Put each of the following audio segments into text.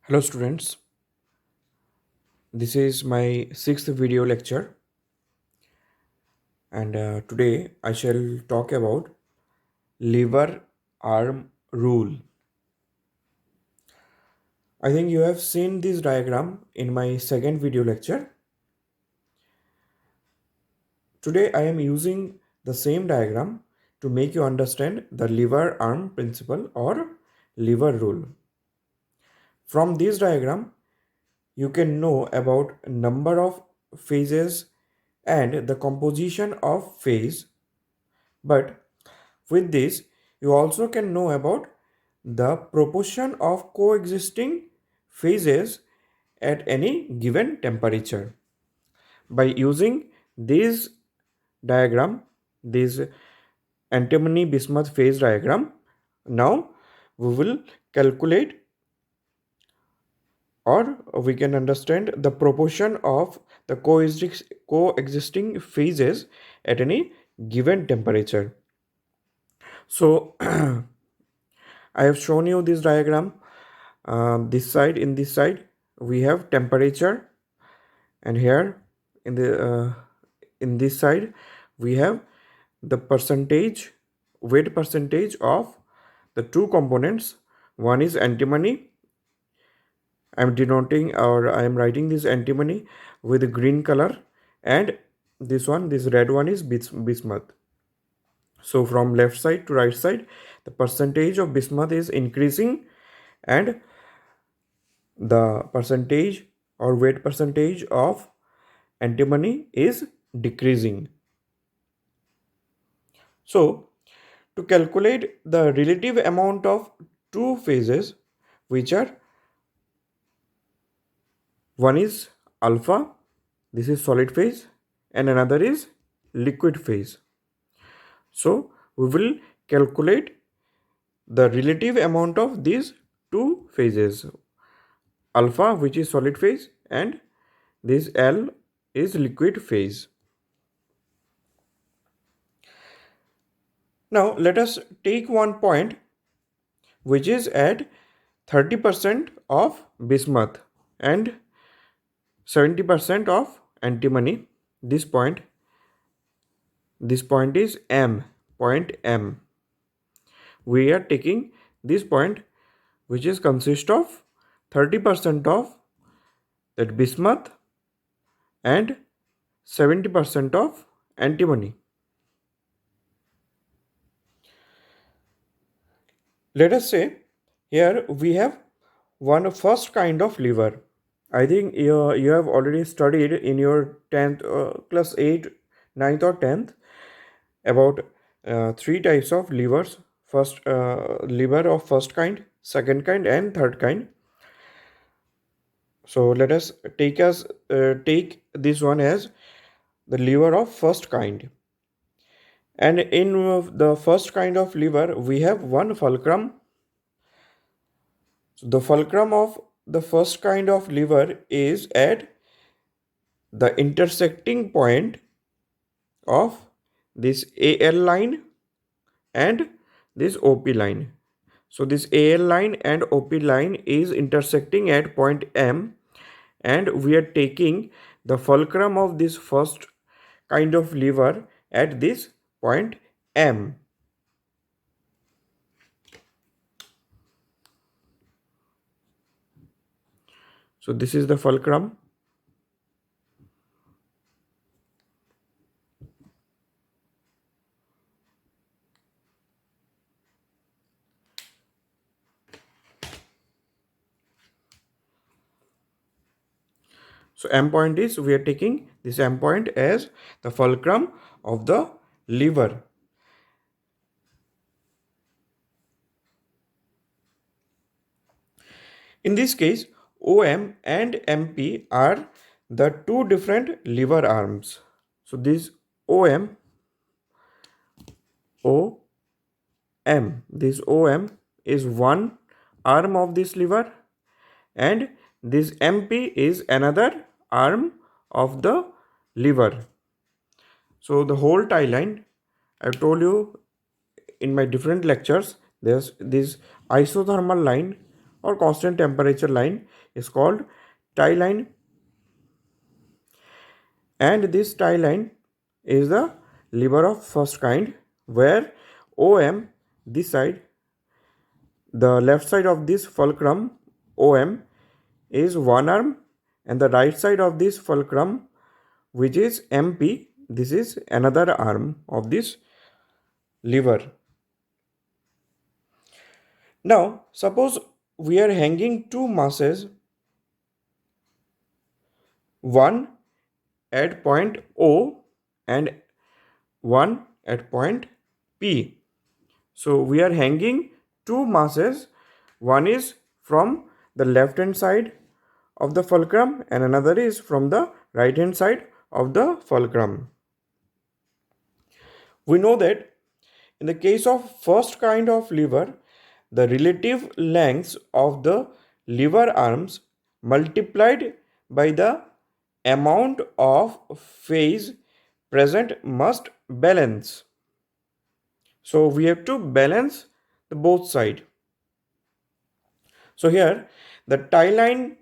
Hello students, this is my sixth video lecture and today I shall talk about lever arm rule. I think you have seen this diagram in my second video lecture. Today I am using the same diagram to make you understand the lever arm principle or lever rule. From this diagram you can know about number of phases and the composition of phase, but with this, you also can know about the proportion of coexisting phases at any given temperature. By using this diagram, this antimony-bismuth phase diagram, now we will calculate or we can understand the proportion of the coexisting phases at any given temperature. So I have shown you this diagram. In this side we have temperature, and here in this side we have the weight percentage of the two components. One is antimony. I am denoting, or I am writing this antimony with green color, and this red one is bismuth. So from left side to right side, the percentage of bismuth is increasing and the percentage or weight percentage of antimony is decreasing. So to calculate the relative amount of two phases, which are, one is alpha, this is solid phase, and another is liquid phase. So we will calculate the relative amount of these two phases, alpha which is solid phase and this L is liquid phase. Now let us take one point which is at 30% of bismuth and 70% of antimony. This point is M, point M. We are taking this point which is consist of 30% of that bismuth and 70% of antimony. Let us say here we have one first kind of lever. I think you have already studied in your 10th class 8, 9th or 10th about three types of levers. First lever of first kind, second kind and third kind. So let us take this one as the lever of first kind. And in the first kind of lever we have one fulcrum. So the fulcrum of the first kind of lever is at the intersecting point of this AL line and this OP line. So this AL line and OP line is intersecting at point M, and we are taking the fulcrum of this first kind of lever at this point M. So this is the fulcrum. So M point is, we are taking this M point as the fulcrum of the lever. In this case, OM and MP are the two different lever arms. So this OM, this OM is one arm of this lever, and this MP is another arm of the lever. So the whole tie line, I told you in my different lectures, there's this isothermal line or constant temperature line is called tie line, and this tie line is the lever of first kind, where OM, this side, the left side of this fulcrum OM is one arm, and the right side of this fulcrum, which is MP, this is another arm of this lever. Now, suppose we are hanging two masses, one at point O and one at point P. So we are hanging two masses, one is from the left hand side of the fulcrum and another is from the right hand side of the fulcrum. We know that in the case of first kind of lever, the relative lengths of the lever arms multiplied by the amount of phase present must balance. So we have to balance the both side. So here the tie line,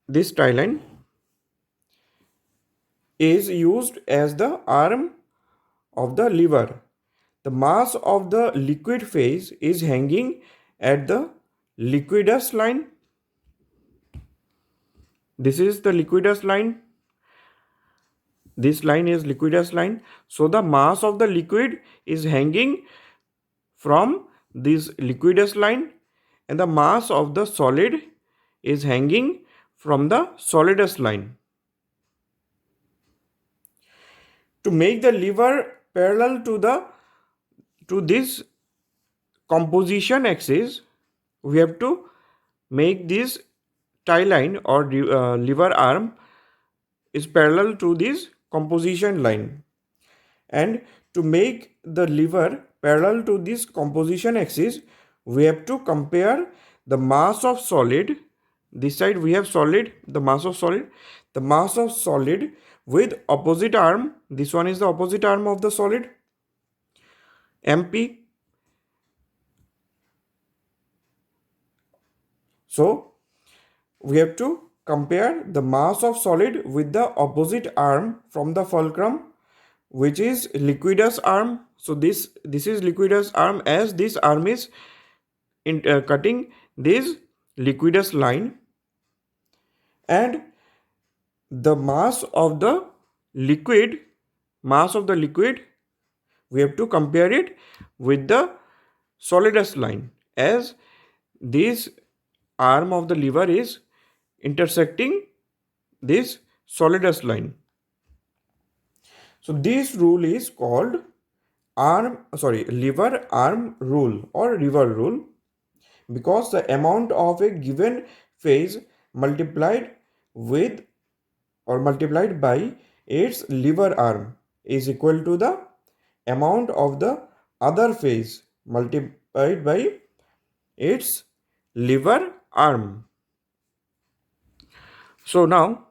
this tie line is used as the arm of the lever. The mass of the liquid phase is hanging at the liquidus line. This is the liquidus line. This line is liquidus line. So the mass of the liquid is hanging from this liquidus line, and the mass of the solid is hanging from the solidus line. To make the lever parallel to this composition axis, we have to make this tie line or lever arm is parallel to this composition line, and to make the lever parallel to this composition axis, we have to compare the mass of solid. This side we have solid, the mass of solid with opposite arm. This one is the opposite arm of the solid, MP. So we have to compare the mass of solid with the opposite arm from the fulcrum, which is liquidus arm. So this is liquidus arm, as this arm is cutting this liquidus line, and the mass of the liquid we have to compare it with the solidus line, as this arm of the lever is intersecting this solidus line. So this rule is called lever arm rule or lever rule, because the amount of a given phase multiplied with or multiplied by its lever arm is equal to the amount of the other phase multiplied by its lever arm. So now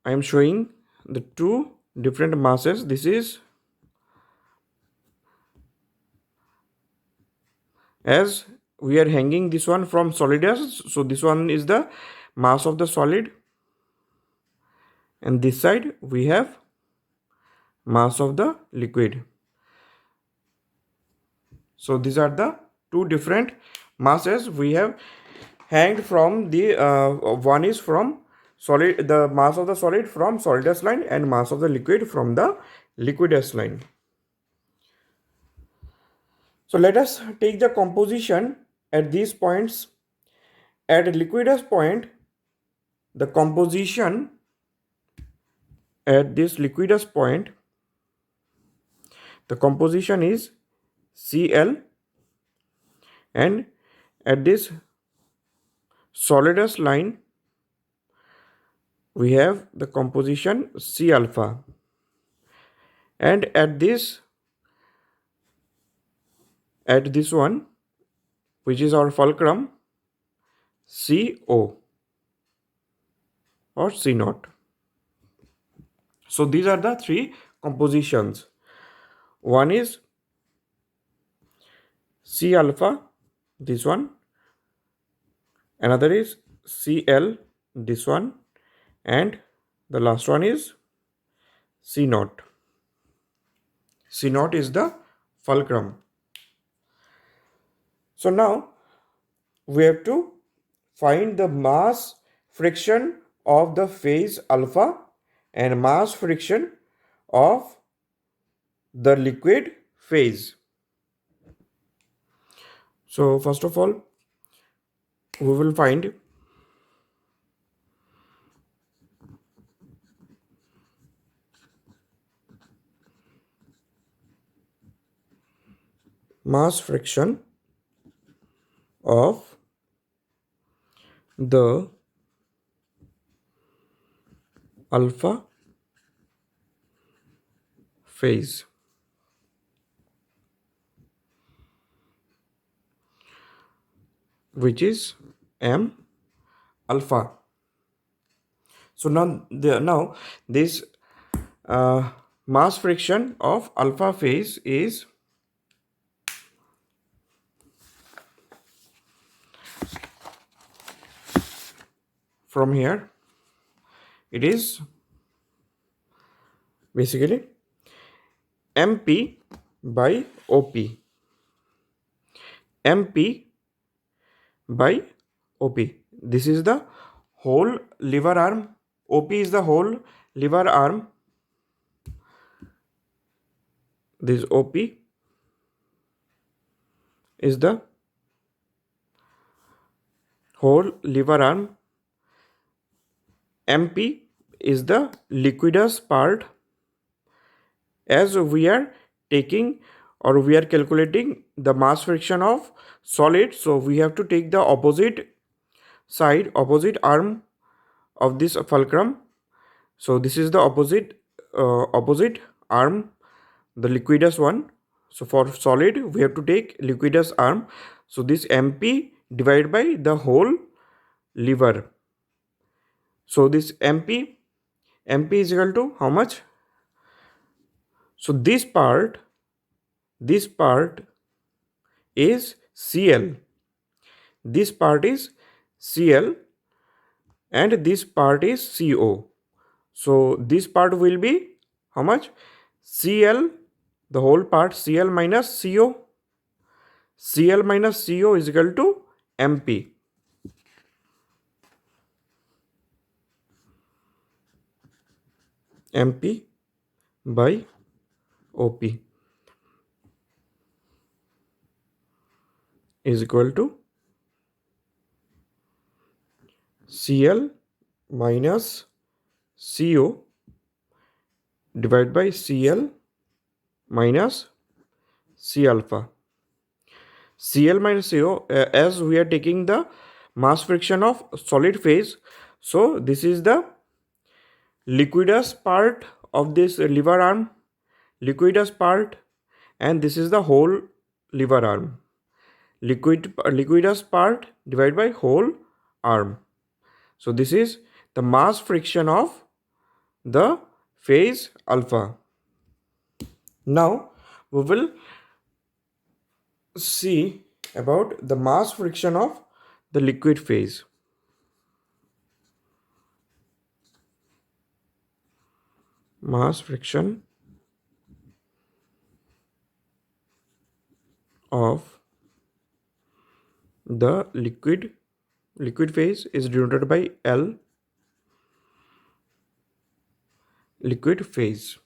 I am showing the two different masses. This is, as we are hanging this one from solidus, so this one is the mass of the solid, and this side we have mass of the liquid. So these are the two different masses we have hanged from the one is from solid, the mass of the solid from solidus line, and mass of the liquid from the liquidus line. So let us take the composition at these points. At liquidus point, the composition at this liquidus point, the composition is Cl, and at this solidus line we have the composition C alpha, and at this one, which is our fulcrum, CO or C naught. So these are the three compositions. One is C alpha, this one, Another is Cl, this one, and the last one is C naught. C naught is the fulcrum. So now we have to find the mass friction of the phase alpha and mass friction of the liquid phase. So first of all, we will find mass friction of the alpha phase, which is m alpha. So now this mass friction of alpha phase is from here. It is basically MP by OP. MP by OP. This is the whole lever arm. OP is the whole lever arm. This OP is the whole lever arm. MP is the liquidous part. As we are taking or we are calculating the mass friction of solid, so we have to take the opposite side, opposite arm of this fulcrum. So this is the opposite arm, the liquidous one. So for solid we have to take liquidous arm. So this MP divided by the whole lever. So this MP is equal to how much? So this part is CL. This part is CL and this part is CO. So this part will be how much? CL, the whole part, CL minus CO. CL minus CO is equal to MP. MP by OP is equal to CL minus CO divided by CL minus C alpha. CL minus CO, as we are taking the mass friction of solid phase, so this is the liquidous part of this lever arm, liquidous part, and this is the whole lever arm. Liquidous part divided by whole arm. So this is the mass friction of the phase alpha. Now we will see about the mass friction of the liquid phase. Mass friction of the liquid phase is denoted by L, liquid phase,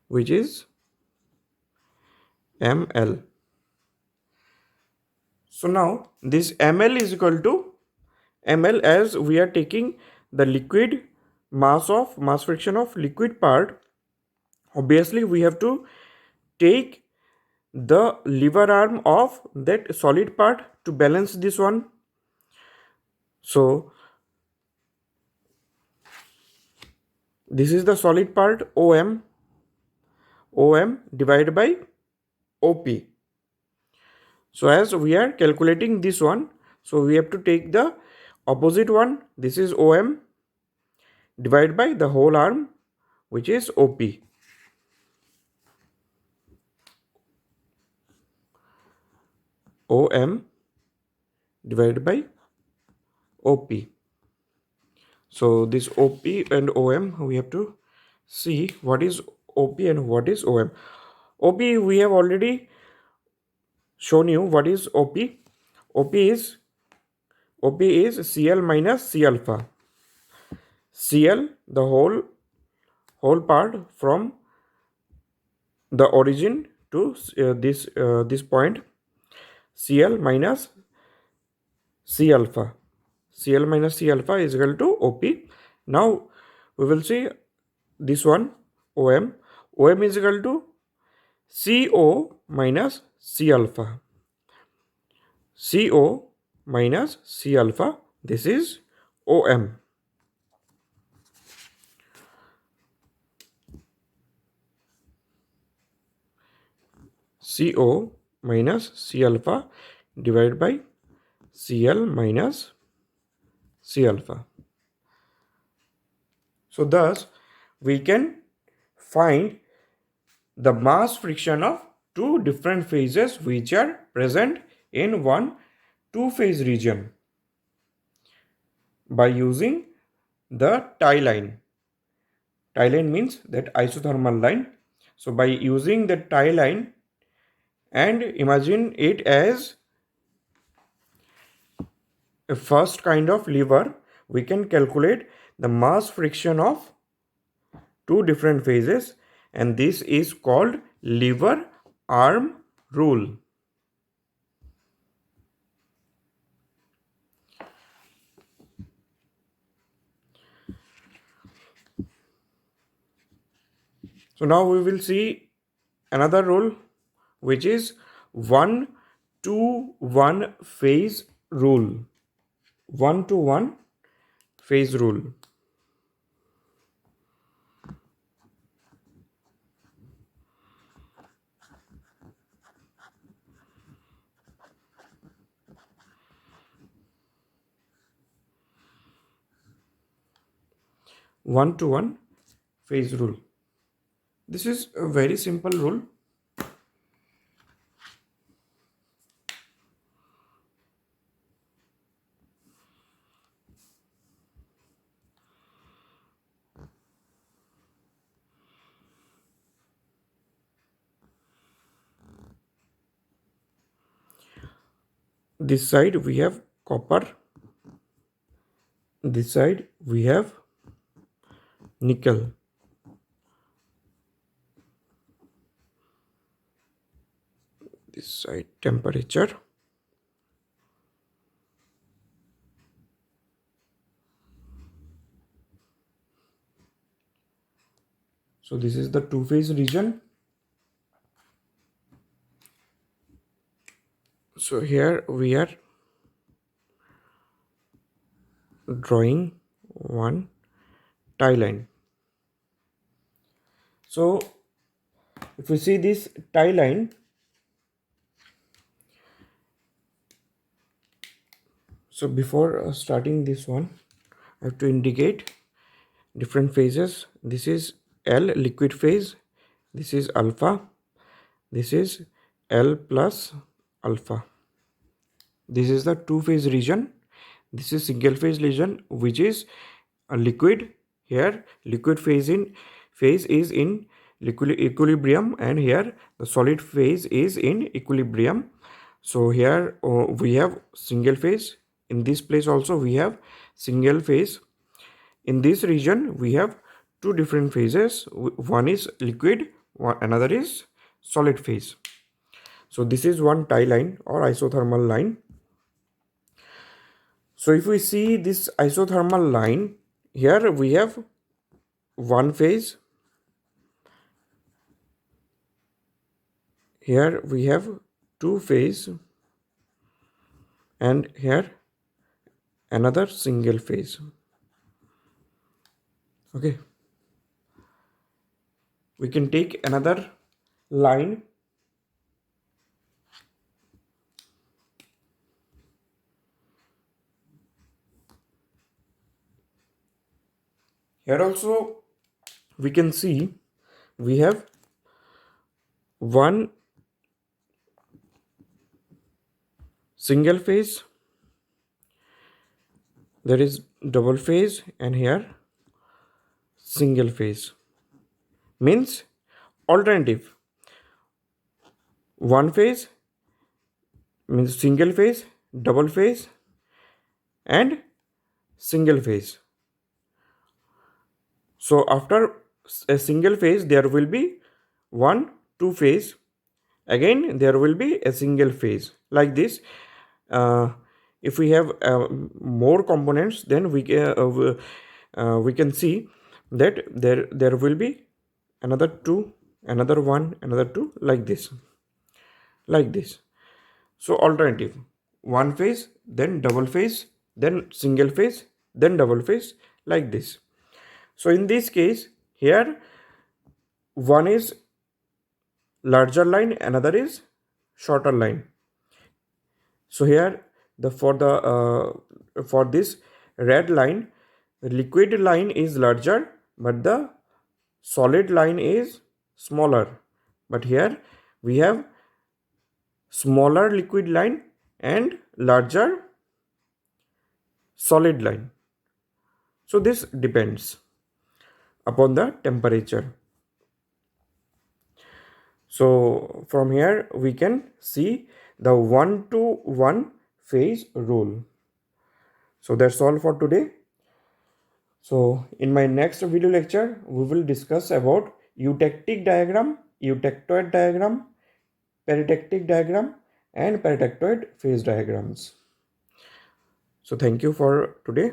which is ml. So now this ml is equal to ml, as we are taking the liquid mass friction of liquid part. Obviously we have to take the lever arm of that solid part to balance this one. So this is the solid part, OM divided by OP. So as we are calculating this one, so we have to take the opposite one. This is OM divided by the whole arm, which is OP. OM divided by OP. So this OP and OM, we have to see what is OP and what is OM. OP, we have already shown you what is OP. OP is Cl minus C alpha. Cl, the whole part from the origin to this point. Cl minus C alpha. Cl minus C alpha is equal to OP. Now we will see this one, OM. OM is equal to CO minus C alpha. CO minus C alpha. This is OM. CO minus C alpha divided by Cl minus C alpha. So thus we can find the mass friction of two different phases which are present in one two-phase region by using the tie line. Tie line means that isothermal line. So by using the tie line and imagine it as a first kind of lever, we can calculate the mass friction of two different phases, and this is called lever arm rule. So now we will see another rule, which is 1-to-1 phase rule. 1-to-1 phase rule. One-to-one phase rule. This is a very simple rule. This side we have copper, this side we have nickel. This side temperature. So this is the two-phase region. So here we are drawing one tie line. So if we see this tie line, so before starting this one, I have to indicate different phases. This is L, liquid phase. This is alpha. This is L plus alpha. This is the two-phase region. This is single phase region, which is a liquid. Here liquid phase is in equilibrium, and here the solid phase is in equilibrium. So here we have single phase. In this place also we have single phase. In this region we have two different phases. One is liquid, another is solid phase. So this is one tie line or isothermal line. So if we see this isothermal line, here we have one phase, here we have two phase, and here another single phase. Okay, we can take another line. Here also we can see we have one single phase there is double phase, and here single phase. Means alternative. One phase means single phase, double phase, and single phase. So after a single phase, there will be one two phase. Again, there will be a single phase like this. Uh, if we have more components, then we can see that there will be another two, another one, another two, like this, like this. So alternative: one phase, then double phase, then single phase, then double phase, like this. So in this case, here one is larger line, another is shorter line. So here the for this red line, the liquid line is larger, but the solid line is smaller. But here we have smaller liquid line and larger solid line. So this depends upon the temperature. So from here we can see the 1-to-1 phase rule. So that's all for today. So in my next video lecture, we will discuss about eutectic diagram, eutectoid diagram, peritectic diagram, and peritectoid phase diagrams. So thank you for today.